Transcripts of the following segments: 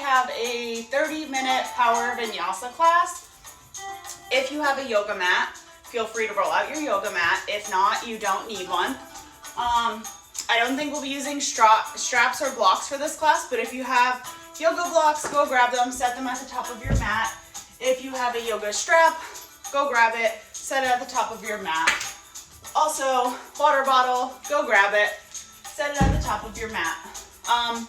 have a 30-minute power vinyasa class. If you have a yoga mat, feel free to roll out your yoga mat. If not, you don't need one. I don't think we'll be using straps or blocks for this class, but if you have yoga blocks, go grab them, set them at the top of your mat. If you have a yoga strap, go grab it, set it at the top of your mat. Also, water bottle, go grab it, set it at the top of your mat.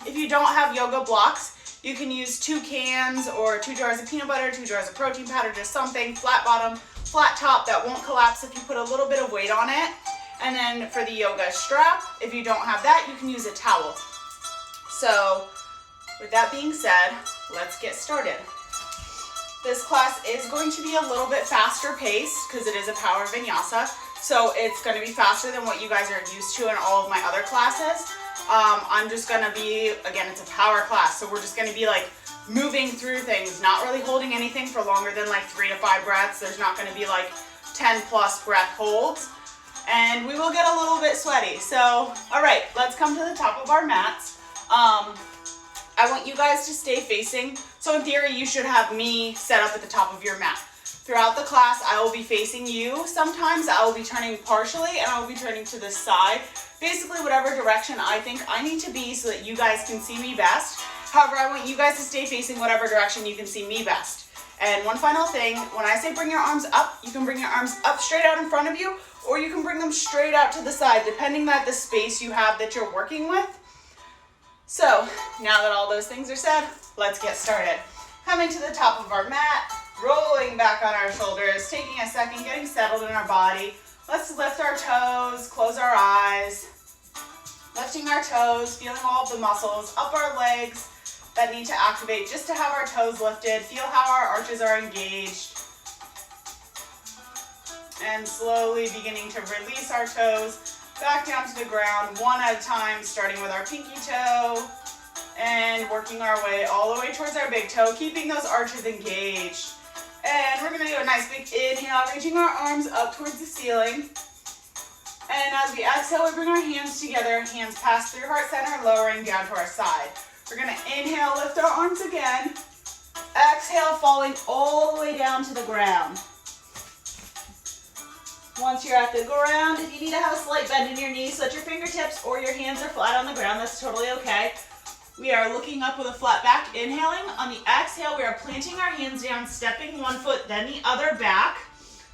If you don't have yoga blocks, you can use 2 cans or 2 jars of peanut butter, 2 jars of protein powder, just something, flat bottom, flat top that won't collapse if you put a little bit of weight on it. And then for the yoga strap, if you don't have that, you can use a towel. So with that being said, let's get started. This class is going to be a little bit faster paced because it is a power vinyasa. So it's going to be faster than what you guys are used to in all of my other classes. I'm just going to be, again, it's a power class. So we're just going to be like moving through things, not really holding anything for longer than like 3 to 5 breaths. There's not going to be like 10 plus breath holds. And we will get a little bit sweaty. So, all right, let's come to the top of our mats. I want you guys to stay facing. So in theory, you should have me set up at the top of your mat. Throughout the class, I will be facing you. Sometimes I will be turning partially and I will be turning to the side. Basically, whatever direction I think I need to be so that you guys can see me best. However, I want you guys to stay facing whatever direction you can see me best. And one final thing, when I say bring your arms up, you can bring your arms up straight out in front of you, or you can bring them straight out to the side, depending on the space you have that you're working with. So now that all those things are said, let's get started. Coming to the top of our mat, rolling back on our shoulders, taking a second, getting settled in our body. Let's lift our toes, close our eyes, lifting our toes, feeling all of the muscles up our legs that need to activate just to have our toes lifted. Feel how our arches are engaged. And slowly beginning to release our toes back down to the ground, one at a time, starting with our pinky toe and working our way all the way towards our big toe, keeping those arches engaged. And we're gonna do a nice big inhale, reaching our arms up towards the ceiling. And as we exhale, we bring our hands together, hands pass through heart center, lowering down to our side. We're gonna inhale, lift our arms again. Exhale, falling all the way down to the ground. Once you're at the ground, if you need to have a slight bend in your knees so that your fingertips or your hands are flat on the ground, that's totally okay. We are looking up with a flat back, inhaling. On the exhale, we are planting our hands down, stepping one foot, then the other back,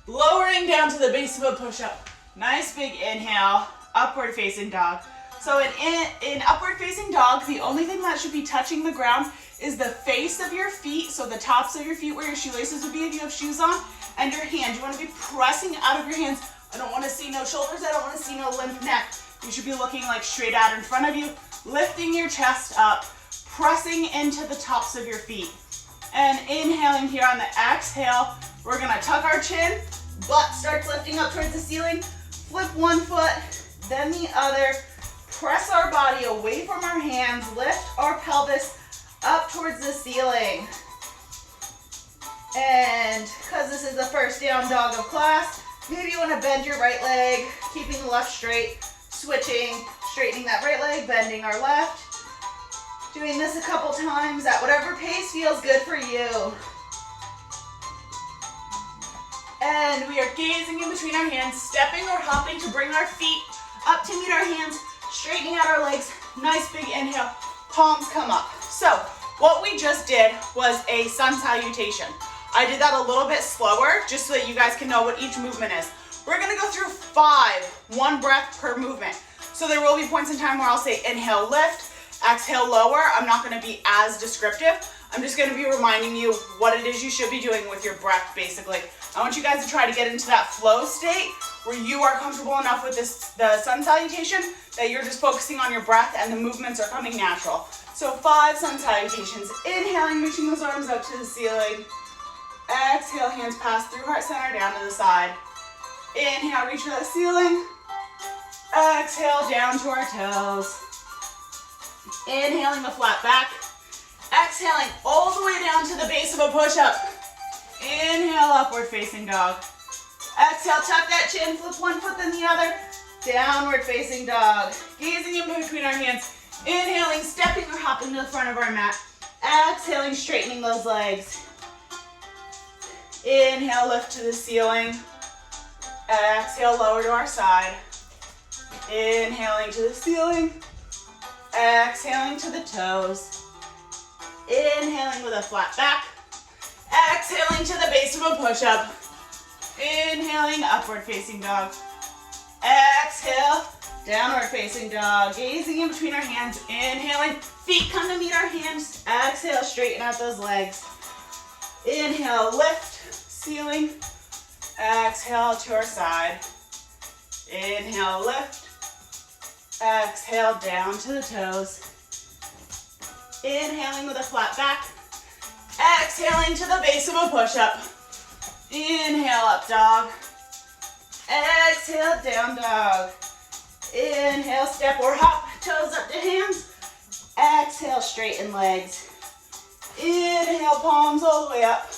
lowering down to the base of a push-up. Nice big inhale, upward facing dog. So in upward facing dog, the only thing that should be touching the ground is the face of your feet, so the tops of your feet where your shoelaces would be if you have shoes on, and your hands. You want to be pressing out of your hands. I don't want to see no shoulders, I don't want to see no limp neck. You should be looking like straight out in front of you, lifting your chest up, pressing into the tops of your feet. And inhaling here on the exhale, we're gonna tuck our chin, butt starts lifting up towards the ceiling, flip one foot, then the other, press our body away from our hands, lift our pelvis up towards the ceiling. And because this is the first down dog of class, maybe you want to bend your right leg, keeping the left straight, switching, straightening that right leg, bending our left. Doing this a couple times at whatever pace feels good for you. And we are gazing in between our hands, stepping or hopping to bring our feet up to meet our hands, straightening out our legs. Nice big inhale, palms come up. So what we just did was a sun salutation. I did that a little bit slower just so that you guys can know what each movement is. We're gonna go through 5, 1 breath per movement. So there will be points in time where I'll say inhale, lift, exhale, lower. I'm not gonna be as descriptive. I'm just gonna be reminding you what it is you should be doing with your breath, basically. I want you guys to try to get into that flow state where you are comfortable enough with the sun salutation that you're just focusing on your breath and the movements are coming natural. So 5 sun salutations. Inhaling, reaching those arms up to the ceiling. Exhale, hands pass through heart center down to the side. Inhale, reach for the ceiling. Exhale, down to our toes. Inhaling the flat back. Exhaling all the way down to the base of a push-up. Inhale, upward facing dog. Exhale, tuck that chin, flip one foot then the other. Downward facing dog. Gazing in between our hands. Inhaling, stepping or hopping to the front of our mat. Exhaling, straightening those legs. Inhale, lift to the ceiling. Exhale, lower to our side. Inhaling to the ceiling. Exhaling to the toes. Inhaling with a flat back. Exhaling to the base of a push-up. Inhaling, upward facing dog. Exhale, downward facing dog. Gazing in between our hands. Inhaling, feet come to meet our hands. Exhale, straighten out those legs. Inhale, lift, ceiling. Exhale to our side. Inhale, lift. Exhale, down to the toes. Inhaling with a flat back. Exhaling to the base of a push-up. Inhale, up dog. Exhale, down dog. Inhale, step or hop, toes up to hands. Exhale, straighten legs. Inhale, palms all the way up.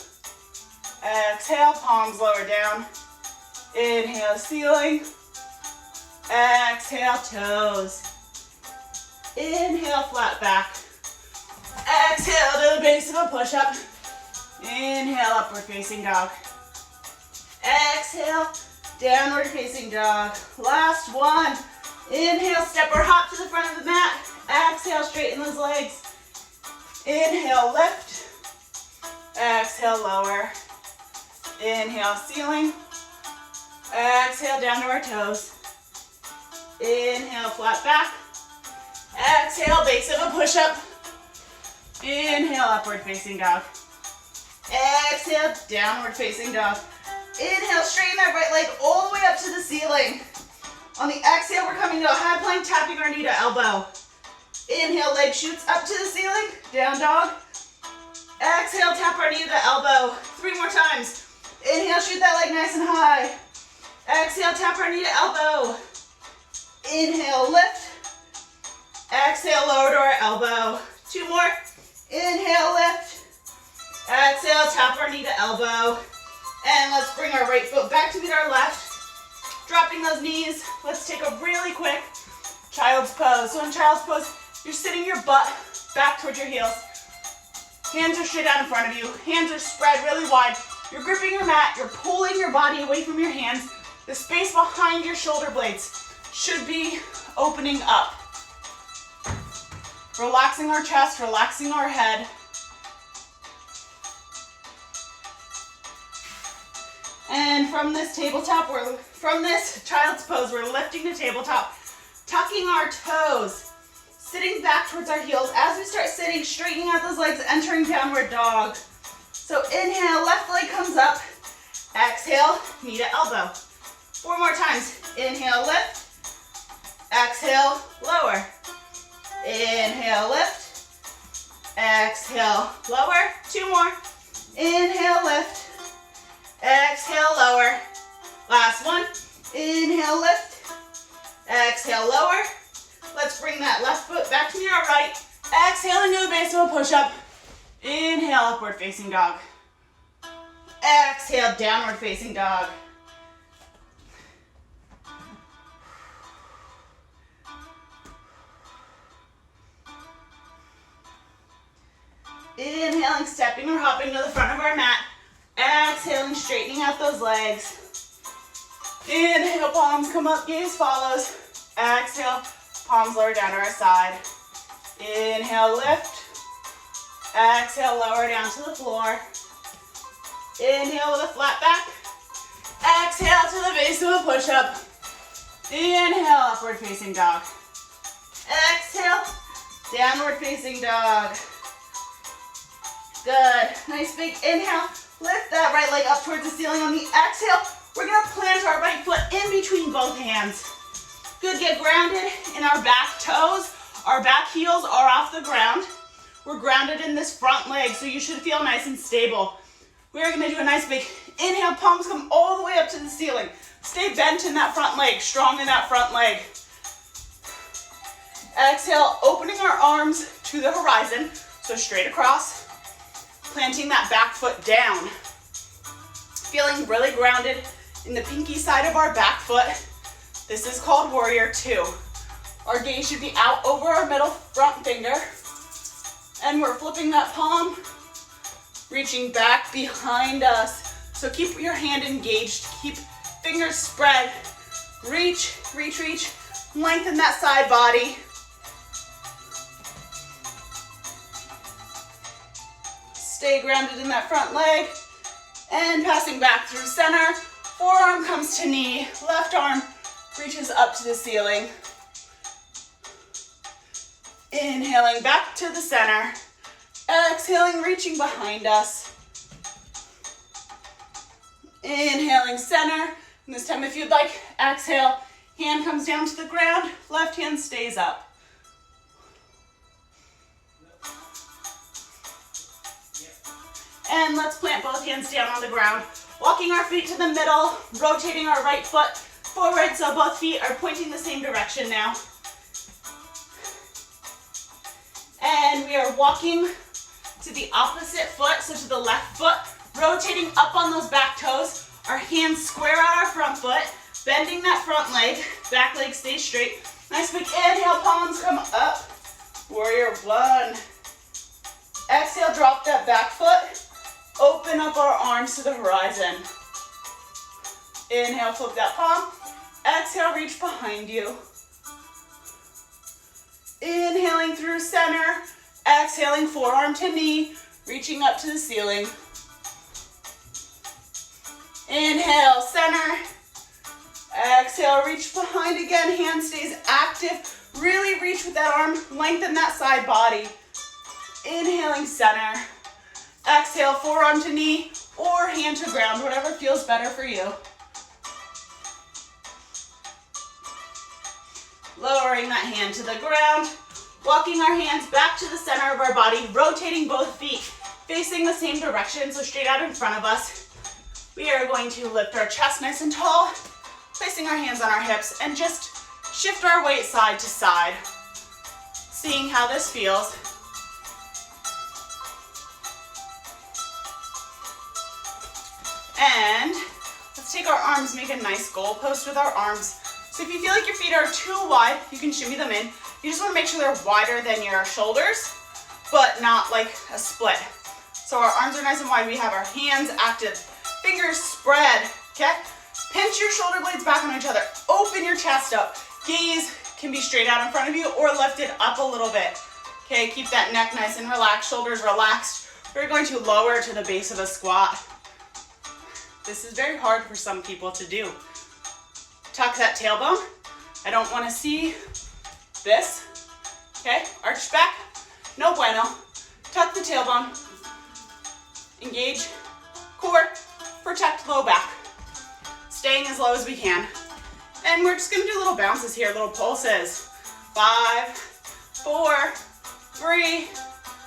Exhale, palms lower down. Inhale, ceiling. Exhale, toes. Inhale, flat back. Exhale to the base of a push-up. Inhale, upward facing dog. Exhale, downward facing dog. Last one. Inhale, step or hop to the front of the mat. Exhale, straighten those legs. Inhale, lift. Exhale, lower. Inhale, ceiling. Exhale, down to our toes. Inhale, flat back. Exhale, base of a push-up. Inhale, upward facing dog. Exhale, downward facing dog. Inhale, straighten that right leg all the way up to the ceiling. On the exhale, we're coming to a high plank, tapping our knee to elbow. Inhale, leg shoots up to the ceiling, down dog. Exhale, tap our knee to the elbow. 3 more times. Inhale, shoot that leg nice and high. Exhale, tap our knee to elbow. Inhale, lift. Exhale, lower to our elbow. 2 more. Inhale, lift. Exhale, tap our knee to elbow. And let's bring our right foot back to meet our left. Dropping those knees. Let's take a really quick child's pose. So in child's pose, you're sitting your butt back towards your heels. Hands are straight out in front of you. Hands are spread really wide. You're gripping your mat. You're pulling your body away from your hands. The space behind your shoulder blades should be opening up. Relaxing our chest, relaxing our head. And from this tabletop, from this child's pose, we're lifting the tabletop, tucking our toes, sitting back towards our heels. As we start sitting, straightening out those legs, entering downward dog. So inhale, left leg comes up. Exhale, knee to elbow. 4 more times. Inhale, lift. Exhale, lower. Inhale, lift. Exhale, lower. 2 more. Inhale, lift. Exhale, lower. Last one. Inhale, lift. Exhale, lower. Let's bring that left foot back to our right. Exhale into the base of a push-up. Inhale, upward facing dog. Exhale, downward facing dog. Inhaling, stepping or hopping to the front of our mat. Exhaling, straightening out those legs. Inhale, palms come up, gaze follows. Exhale, palms lower down to our side. Inhale, lift. Exhale, lower down to the floor. Inhale with a flat back. Exhale to the base of a push-up. Inhale, upward facing dog. Exhale, downward facing dog. Good. Nice big inhale. Lift that right leg up towards the ceiling. On the exhale, we're going to plant our right foot in between both hands. Good. Get grounded in our back toes. Our back heels are off the ground. We're grounded in this front leg, so you should feel nice and stable. We're going to do a nice big inhale. Palms come all the way up to the ceiling. Stay bent in that front leg, strong in that front leg. Exhale, opening our arms to the horizon, so straight across. Planting that back foot down. Feeling really grounded in the pinky side of our back foot. This is called Warrior 2. Our gaze should be out over our middle front finger. And we're flipping that palm, reaching back behind us. So keep your hand engaged, keep fingers spread. Reach, reach, reach. Lengthen that side body. Stay grounded in that front leg. And passing back through center. Forearm comes to knee. Left arm reaches up to the ceiling. Inhaling back to the center. Exhaling, reaching behind us. Inhaling center. And this time, if you'd like, exhale. Hand comes down to the ground. Left hand stays up. And let's plant both hands down on the ground. Walking our feet to the middle. Rotating our right foot forward so both feet are pointing the same direction now. And we are walking to the opposite foot, so to the left foot. Rotating up on those back toes. Our hands square out our front foot. Bending that front leg. Back leg stays straight. Nice big inhale, palms come up. Warrior one. Exhale, drop that back foot. Open up our arms to the horizon. Inhale, flip that palm. Exhale, reach behind you. Inhaling through center. Exhaling, forearm to knee. Reaching up to the ceiling. Inhale, center. Exhale, reach behind again. Hand stays active. Really reach with that arm. Lengthen that side body. Inhaling, center. Exhale, forearm to knee or hand to ground, whatever feels better for you. Lowering that hand to the ground. Walking our hands back to the center of our body, rotating both feet, facing the same direction, so straight out in front of us. We are going to lift our chest nice and tall, placing our hands on our hips, and just shift our weight side to side, seeing how this feels. And let's take our arms, make a nice goalpost with our arms. So if you feel like your feet are too wide, you can shimmy them in. You just want to make sure they're wider than your shoulders, but not like a split. So our arms are nice and wide. We have our hands active, fingers spread, okay? Pinch your shoulder blades back on each other. Open your chest up. Gaze can be straight out in front of you or lifted up a little bit. Okay, keep that neck nice and relaxed, shoulders relaxed. We're going to lower to the base of a squat. This is very hard for some people to do. Tuck that tailbone. I don't want to see this. Okay, arch back. No bueno. Tuck the tailbone. Engage core. Protect low back. Staying as low as we can. And we're just going to do little bounces here, little pulses. 5, 4, 3,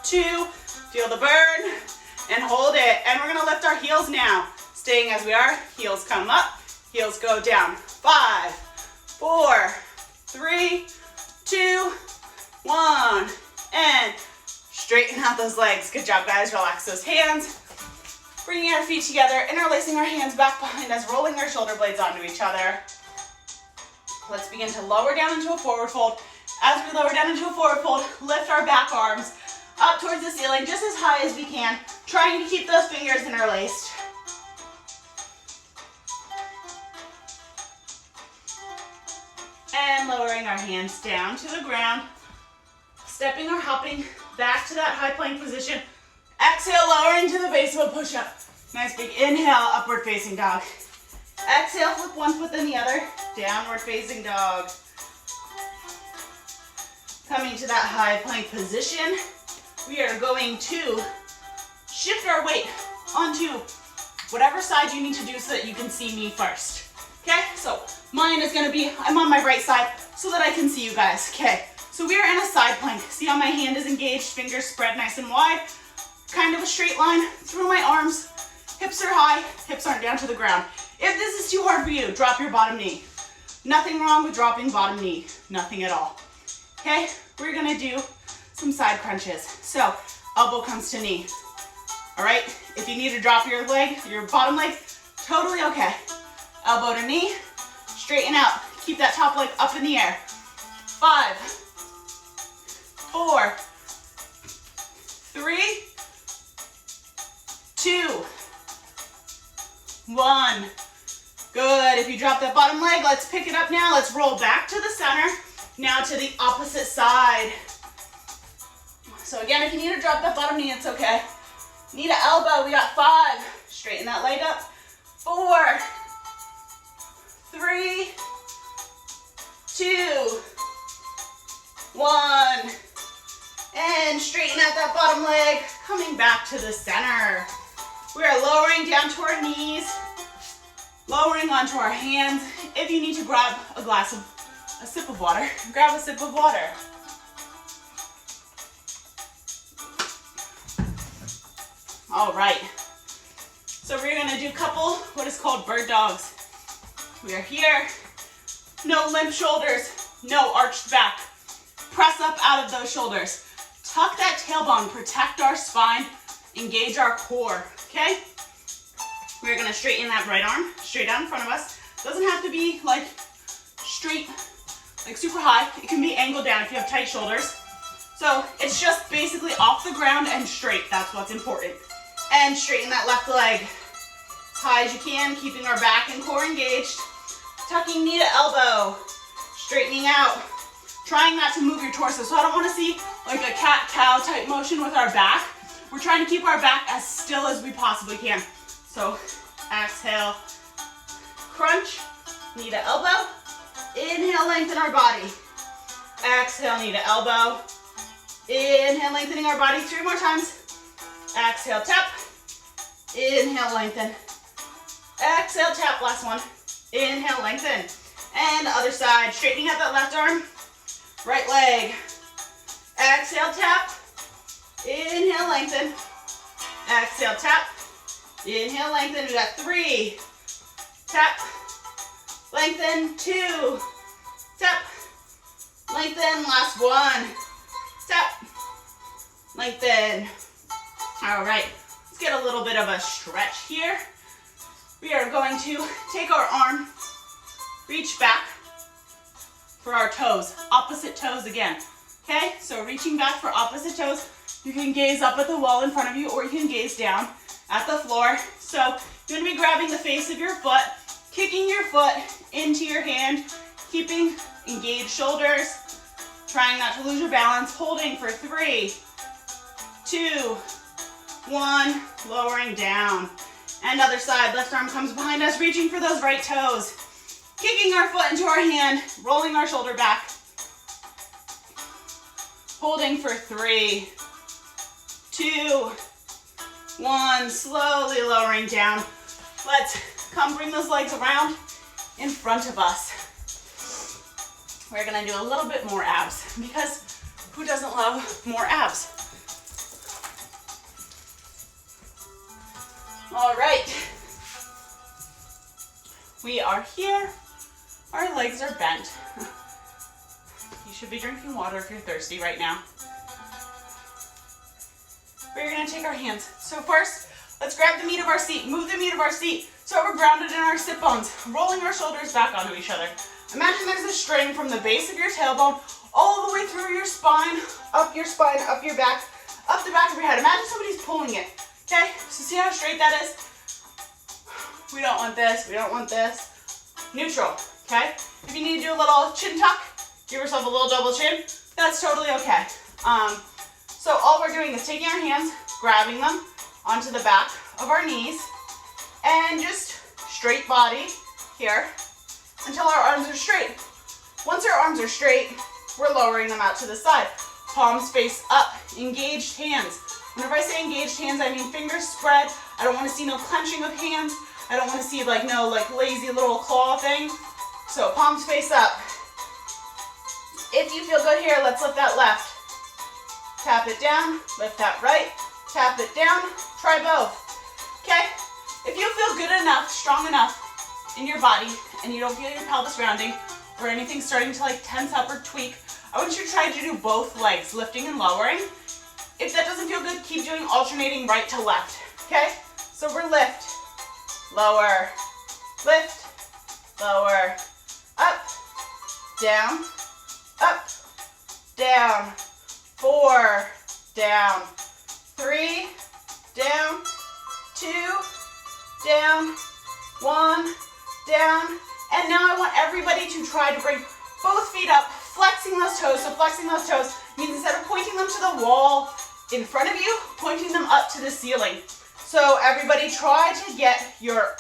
2. Feel the burn. And hold it. And we're going to lift our heels now. Staying as we are. Heels come up. Heels go down. 5, 4, 3, 2, 1. And straighten out those legs. Good job, guys. Relax those hands. Bringing our feet together, interlacing our hands back behind us, rolling our shoulder blades onto each other. Let's begin to lower down into a forward fold. As we lower down into a forward fold, lift our back arms up towards the ceiling, just as high as we can, trying to keep those fingers interlaced. And lowering our hands down to the ground, stepping or hopping back to that high plank position. Exhale, lowering to the base of a push-up. Nice big inhale, upward facing dog. Exhale, flip one foot then the other, downward facing dog. Coming to that high plank position, we are going to shift our weight onto whatever side you need to do so that you can see me first. Okay, so mine is gonna be, I'm on my right side so that I can see you guys. Okay, so we are in a side plank. See how my hand is engaged, fingers spread nice and wide. Kind of a straight line through my arms. Hips are high, hips aren't down to the ground. If this is too hard for you, drop your bottom knee. Nothing wrong with dropping bottom knee, nothing at all. Okay, we're gonna do some side crunches. So, elbow comes to knee. All right, if you need to drop your leg, your bottom leg, totally okay. Elbow to knee, straighten out. Keep that top leg up in the air. 5, 4, 3, 2, 1. Good. If you drop that bottom leg, let's pick it up now. Let's roll back to the center. Now to the opposite side. So again, if you need to drop that bottom knee, it's okay. Need an elbow. We got 5. Straighten that leg up. 4, 3, 2, 1. And straighten out that bottom leg. Coming back to the center. We are lowering down to our knees. Lowering onto our hands. If you need to grab a sip of water, grab a sip of water. All right. So we're gonna do a couple what is called bird dogs. We are here. No limp shoulders, no arched back. Press up out of those shoulders. Tuck that tailbone, protect our spine, engage our core, okay? We're gonna straighten that right arm straight down in front of us. Doesn't have to be like straight, like super high. It can be angled down if you have tight shoulders. So it's just basically off the ground and straight. That's what's important. And straighten that left leg as high as you can, keeping our back and core engaged. Tucking knee to elbow, straightening out. Trying not to move your torso. So I don't want to see like a cat-cow type motion with our back. We're trying to keep our back as still as we possibly can. So exhale, crunch, knee to elbow. Inhale, lengthen our body. Exhale, knee to elbow. Inhale, lengthening our body 3 more times. Exhale, tap. Inhale, lengthen. Exhale, tap, last one. Inhale, lengthen. And other side, straightening out that left arm. Right leg. Exhale, tap. Inhale, lengthen. Exhale, tap. Inhale, lengthen. We got 3. Tap. Lengthen. 2. Tap. Lengthen. Last 1. Tap. Lengthen. All right. Let's get a little bit of a stretch here. We are going to take our arm, reach back for our toes. Opposite toes again. Okay? So reaching back for opposite toes. You can gaze up at the wall in front of you or you can gaze down at the floor. So you're going to be grabbing the face of your foot, kicking your foot into your hand, keeping engaged shoulders, trying not to lose your balance, holding for 3, 2, 1, lowering down. And other side, left arm comes behind us, reaching for those right toes, kicking our foot into our hand, rolling our shoulder back, holding for 3, 2, 1, slowly lowering down. Let's come bring those legs around in front of us. We're gonna do a little bit more abs because who doesn't love more abs? All right. We are here. Our legs are bent. You should be drinking water if you're thirsty right now. We're gonna take our hands. So first, let's grab the meat of our seat. Move the meat of our seat so we're grounded in our sit bones, rolling our shoulders back onto each other. Imagine there's a string from the base of your tailbone all the way through your spine, up your back, up the back of your head. Imagine somebody's pulling it. Okay, so see how straight that is? We don't want this, we don't want this. Neutral, okay? If you need to do a little chin tuck, give yourself a little double chin, that's totally okay. So all we're doing is taking our hands, grabbing them onto the back of our knees, and just straight body here until our arms are straight. Once our arms are straight, we're lowering them out to the side. Palms face up, engaged hands. Whenever I say engaged hands, I mean fingers spread. I don't want to see no clenching of hands. I don't want to see no lazy little claw thing. So palms face up. If you feel good here, let's lift that left. Tap it down, lift that right, tap it down, try both. Okay? If you feel good enough, strong enough in your body, and you don't feel your pelvis rounding or anything starting to tense up or tweak, I want you to try to do both legs, lifting and lowering. If that doesn't feel good, keep doing alternating right to left, okay? So we're lift, lower, lift, lower, up, down, 4, down, 3, down, 2, down, 1, down. And now I want everybody to try to bring both feet up, flexing those toes. So flexing those toes means instead of pointing them to the wall in front of you, pointing them up to the ceiling. So everybody try to get your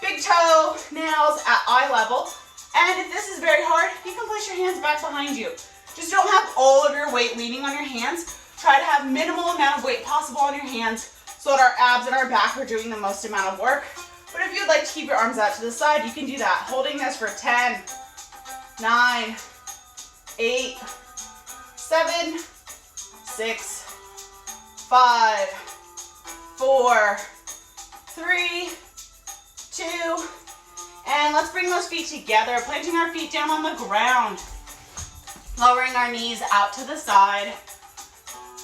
big toe nails at eye level. And if this is very hard, you can place your hands back behind you. Just don't have all of your weight leaning on your hands. Try to have minimal amount of weight possible on your hands so that our abs and our back are doing the most amount of work. But if you'd like to keep your arms out to the side, you can do that. Holding this for 10, 9, 8, 7, 6, 5, 4, 3, 2, and let's bring those feet together, planting our feet down on the ground, lowering our knees out to the side.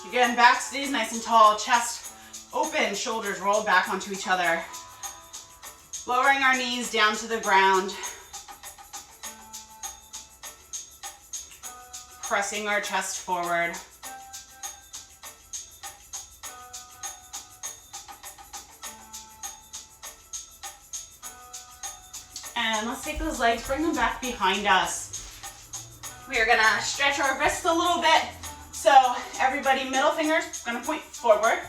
Again, back stays nice and tall, chest open, shoulders rolled back onto each other. Lowering our knees down to the ground. Pressing our chest forward. And let's take those legs, bring them back behind us. We are gonna stretch our wrists a little bit. So everybody, middle fingers gonna point forward.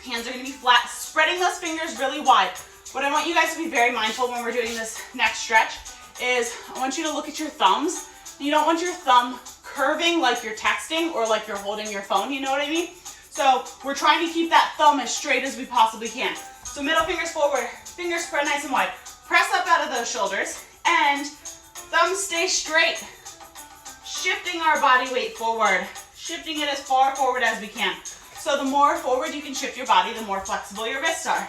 Hands are gonna be flat, spreading those fingers really wide. What I want you guys to be very mindful when we're doing this next stretch is I want you to look at your thumbs. You don't want your thumb curving like you're texting or like you're holding your phone, you know what I mean? So we're trying to keep that thumb as straight as we possibly can. So middle fingers forward, fingers spread nice and wide. Press up out of those shoulders and thumbs stay straight. Shifting our body weight forward, shifting it as far forward as we can. So the more forward you can shift your body, the more flexible your wrists are.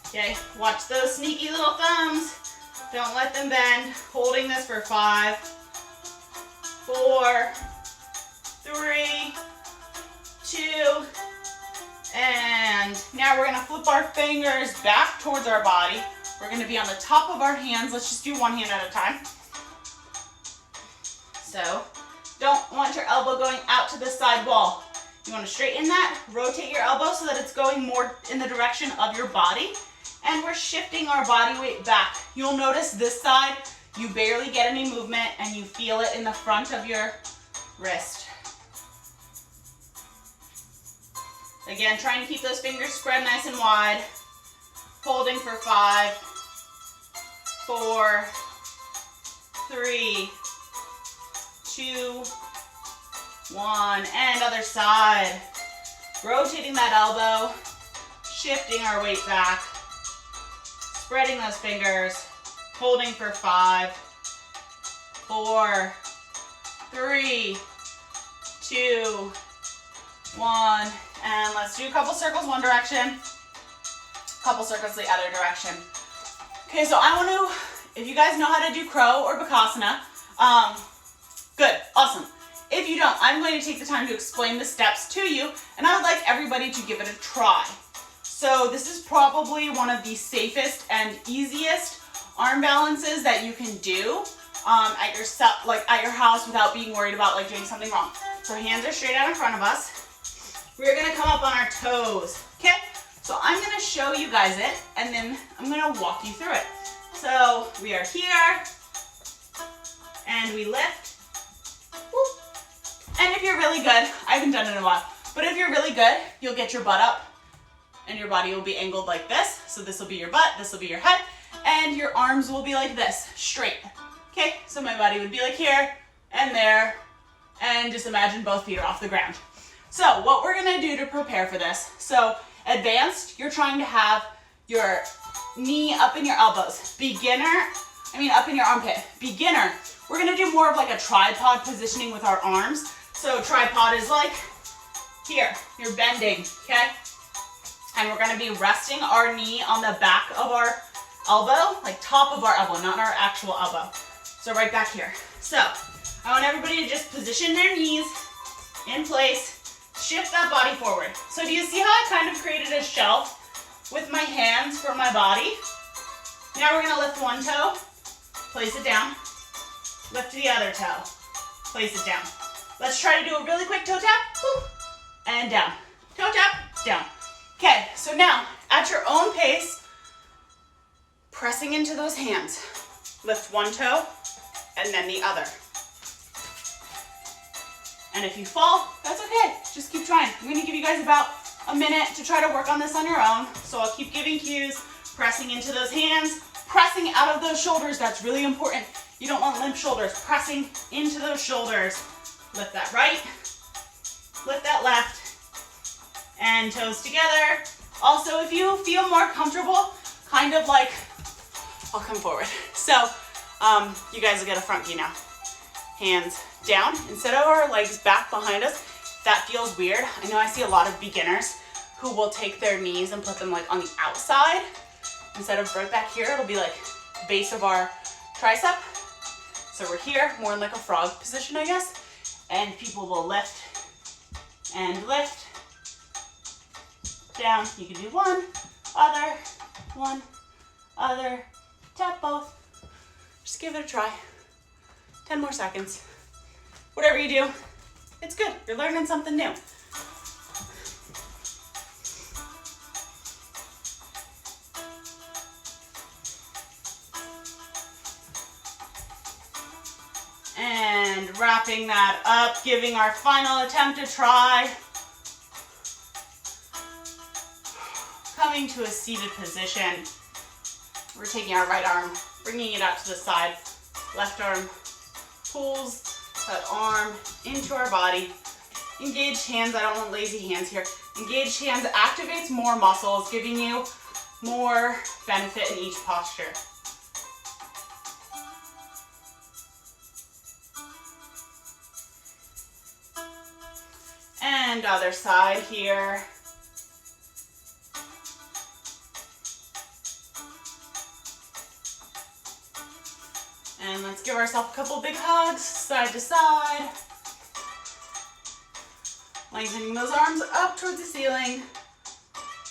Okay, watch those sneaky little thumbs. Don't let them bend. Holding this for 5, 4, 3, 2, and now we're gonna flip our fingers back towards our body. We're gonna be on the top of our hands. Let's just do one hand at a time. So, don't want your elbow going out to the side wall. You wanna straighten that, rotate your elbow so that it's going more in the direction of your body. And we're shifting our body weight back. You'll notice this side, you barely get any movement and you feel it in the front of your wrist. Again, trying to keep those fingers spread nice and wide. Holding for 5, 4, 3, 2, 1, and other side. Rotating that elbow, shifting our weight back. Spreading those fingers, holding for 5, 4, 3, 2, 1, and let's do a couple circles one direction, couple circles the other direction. Okay, so I want to, if you guys know how to do crow or bakasana, good, awesome. If you don't, I'm going to take the time to explain the steps to you, and I would like everybody to give it a try. So this is probably one of the safest and easiest arm balances that you can do at your house without being worried about like doing something wrong. So hands are straight out in front of us. We're gonna come up on our toes, okay? So I'm gonna show you guys it and then I'm gonna walk you through it. So we are here and we lift. Whoop. And if you're really good, I haven't done it in a while, but if you're really good, you'll get your butt up. And your body will be angled like this. So this will be your butt, this will be your head, and your arms will be like this, straight. Okay, so my body would be like here and there, and just imagine both feet are off the ground. So what we're gonna do to prepare for this, so advanced, you're trying to have your knee up in your elbows. Up in your armpit. Beginner, we're gonna do more of like a tripod positioning with our arms. So tripod is like here, you're bending, okay? And we're gonna be resting our knee on the back of our elbow, like top of our elbow, not our actual elbow. So right back here. So I want everybody to just position their knees in place, shift that body forward. So do you see how I kind of created a shelf with my hands for my body? Now we're gonna lift one toe, place it down, lift the other toe, place it down. Let's try to do a really quick toe tap, boop, and down. Toe tap, down. Okay, so now at your own pace, pressing into those hands. Lift one toe and then the other. And if you fall, that's okay. Just keep trying. I'm gonna give you guys about a minute to try to work on this on your own. So I'll keep giving cues, pressing into those hands, pressing out of those shoulders. That's really important. You don't want limp shoulders. Pressing into those shoulders. Lift that right, lift that left, and toes together. Also, if you feel more comfortable, kind of like, I'll come forward. So you guys will get a front view now. Hands down instead of our legs back behind us. That feels weird. I know I see a lot of beginners who will take their knees and put them like on the outside. Instead of right back here, it'll be like base of our tricep. So we're here, more in like a frog position, I guess. And people will lift and lift. Down. You can do one, other, tap both. Just give it a try. 10 more seconds. Whatever you do, it's good. You're learning something new. And wrapping that up, giving our final attempt a try. Coming to a seated position. We're taking our right arm, bringing it out to the side. Left arm pulls that arm into our body. Engaged hands, I don't want lazy hands here. Engaged hands activates more muscles, giving you more benefit in each posture. And other side here. And let's give ourselves a couple big hugs, side to side. Lengthening those arms up towards the ceiling.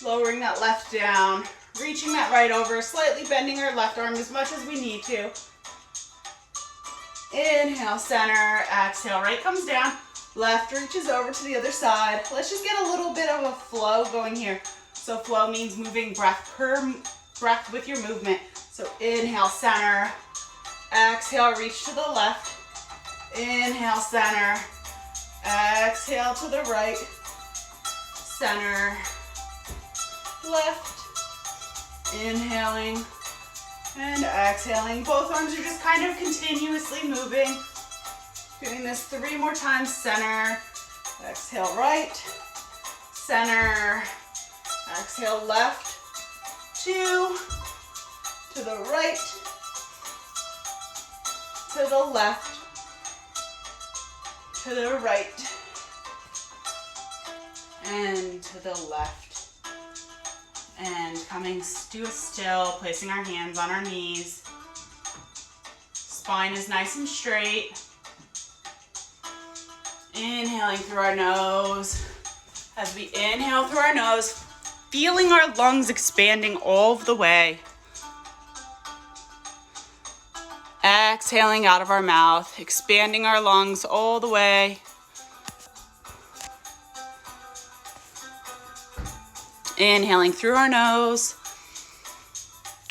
Lowering that left down. Reaching that right over, slightly bending our left arm as much as we need to. Inhale, center. Exhale, right comes down. Left reaches over to the other side. Let's just get a little bit of a flow going here. So flow means moving breath per breath with your movement. So inhale, center. Exhale, reach to the left. Inhale, center. Exhale to the right. Center. Left. Inhaling and exhaling. Both arms are just kind of continuously moving. Doing this 3 more times. Center. Exhale, right. Center. Exhale, left. 2. To the right. To the left, to the right, and to the left. And coming to a still, placing our hands on our knees. Spine is nice and straight. Inhaling through our nose. As we inhale through our nose, feeling our lungs expanding all the way. Exhaling out of our mouth, expanding our lungs all the way. Inhaling through our nose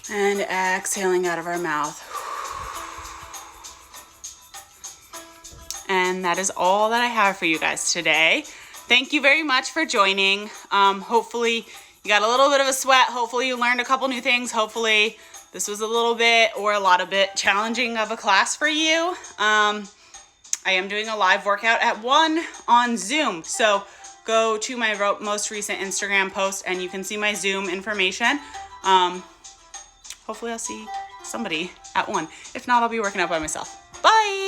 and exhaling out of our mouth. And that is all that I have for you guys today. Thank you very much for joining. Hopefully you got a little bit of a sweat. Hopefully you learned a couple new things. Hopefully this was a little bit or a lot of bit challenging of a class for you. I am doing a live workout at 1 on Zoom. So go to my most recent Instagram post and you can see my Zoom information. Hopefully I'll see somebody at 1. If not, I'll be working out by myself. Bye.